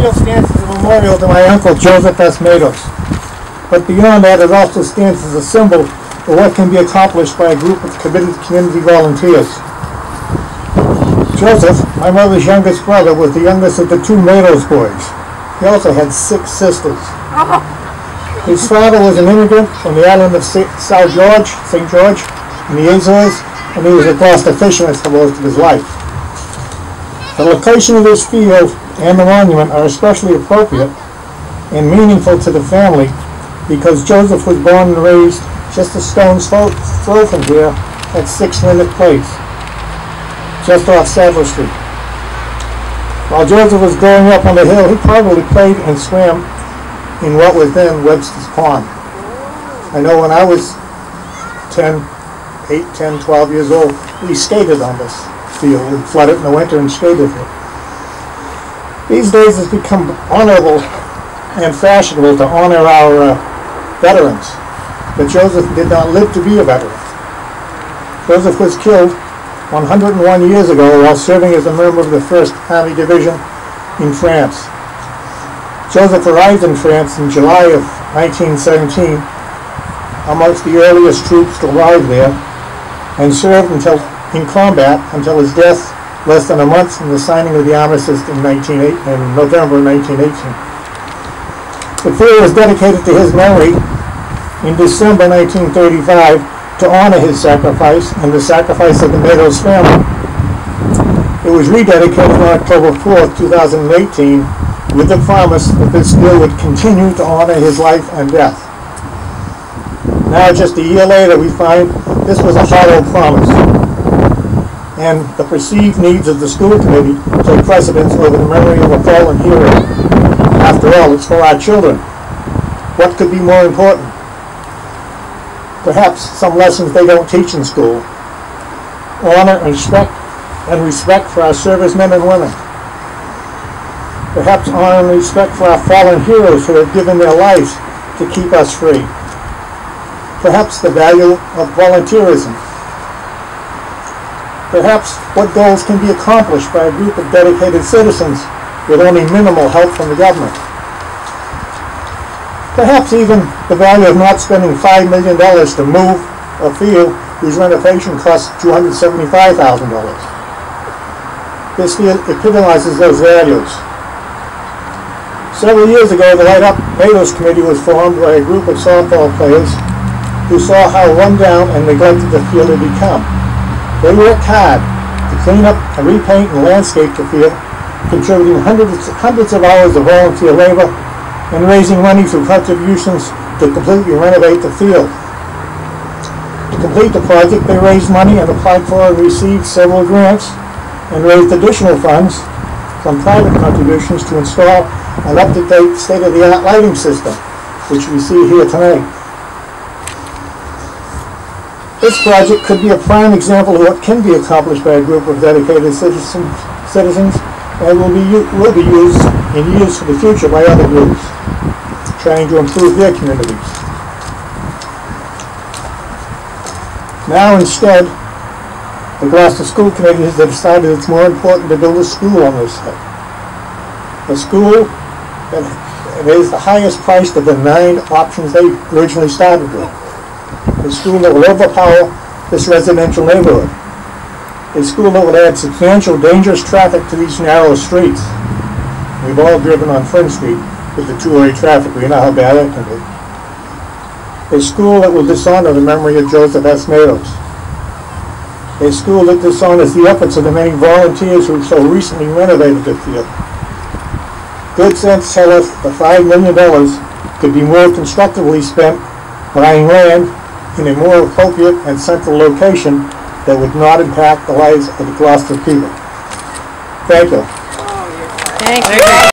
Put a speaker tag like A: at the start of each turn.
A: field stands as a memorial to my uncle Joseph S. Mattos. But beyond that, it also stands as a symbol of what can be accomplished by a group of committed community volunteers. Joseph, my mother's youngest brother, was the youngest of the two Mattos boys. He also had 6 sisters. His father was an immigrant from the island of St. George, in the Azores, and he was a Gloucester fisherman for most of his life. The location of this field and the monument are especially appropriate and meaningful to the family because Joseph was born and raised just a stone's throw from here at 6 Linnet Place, just off Sadler Street. While Joseph was growing up on the hill, he probably played and swam in what was then Webster's Pond. I know when I was 8, 10, 12 years old, we skated on this field and flooded in the winter and skated it. These days it's become honorable and fashionable to honor our veterans, but Joseph did not live to be a veteran. Joseph was killed 101 years ago while serving as a member of the 1st Army Division in France. Joseph arrived in France in July of 1917, amongst the earliest troops to arrive there, and served in combat until his death less than a month from the signing of the armistice in November 1918. The field was dedicated to his memory in December 1935 to honor his sacrifice and the sacrifice of the Mattos family. It was rededicated on October 4th, 2018, with the promise that this field would continue to honor his life and death. Now, just a year later, we find this was a hollow promise, and the perceived needs of the school committee take precedence over the memory of a fallen hero. After all, it's for our children. What could be more important? Perhaps some lessons they don't teach in school. Honor and respect for our servicemen and women. Perhaps honor and respect for our fallen heroes who have given their lives to keep us free. Perhaps the value of volunteerism. Perhaps what goals can be accomplished by a group of dedicated citizens with only minimal help from the government. Perhaps even the value of not spending $5 million to move a field whose renovation costs $275,000. This field epitomizes those values. Several years ago, the Light Up Mattos Committee was formed by a group of softball players who saw how run down and neglected the field had become. They worked hard to clean up and repaint and landscape the field, contributing hundreds of hours of volunteer labor and raising money through contributions to completely renovate the field. To complete the project, they raised money and applied for and received several grants and raised additional funds from private contributions to install an up-to-date state-of-the-art lighting system, which we see here tonight. This project could be a prime example of what can be accomplished by a group of dedicated citizens and will be used in years for the future by other groups trying to improve their communities. Now instead, the Gloucester School Committee has decided it's more important to build a school on this site. A school that is the highest priced of the 9 options they originally started with. A school that will overpower this residential neighborhood. A school that would add substantial dangerous traffic to these narrow streets. We've all driven on Front Street with the two-way traffic. We know how bad that can be. A school that will dishonor the memory of Joseph S. Mattos. A school that dishonors the efforts of the many volunteers who so recently renovated the field. Good sense tell us the $5 million could be more constructively spent buying land in a more appropriate and central location that would not impact the lives of the Gloucester people. Thank you.
B: Thank you.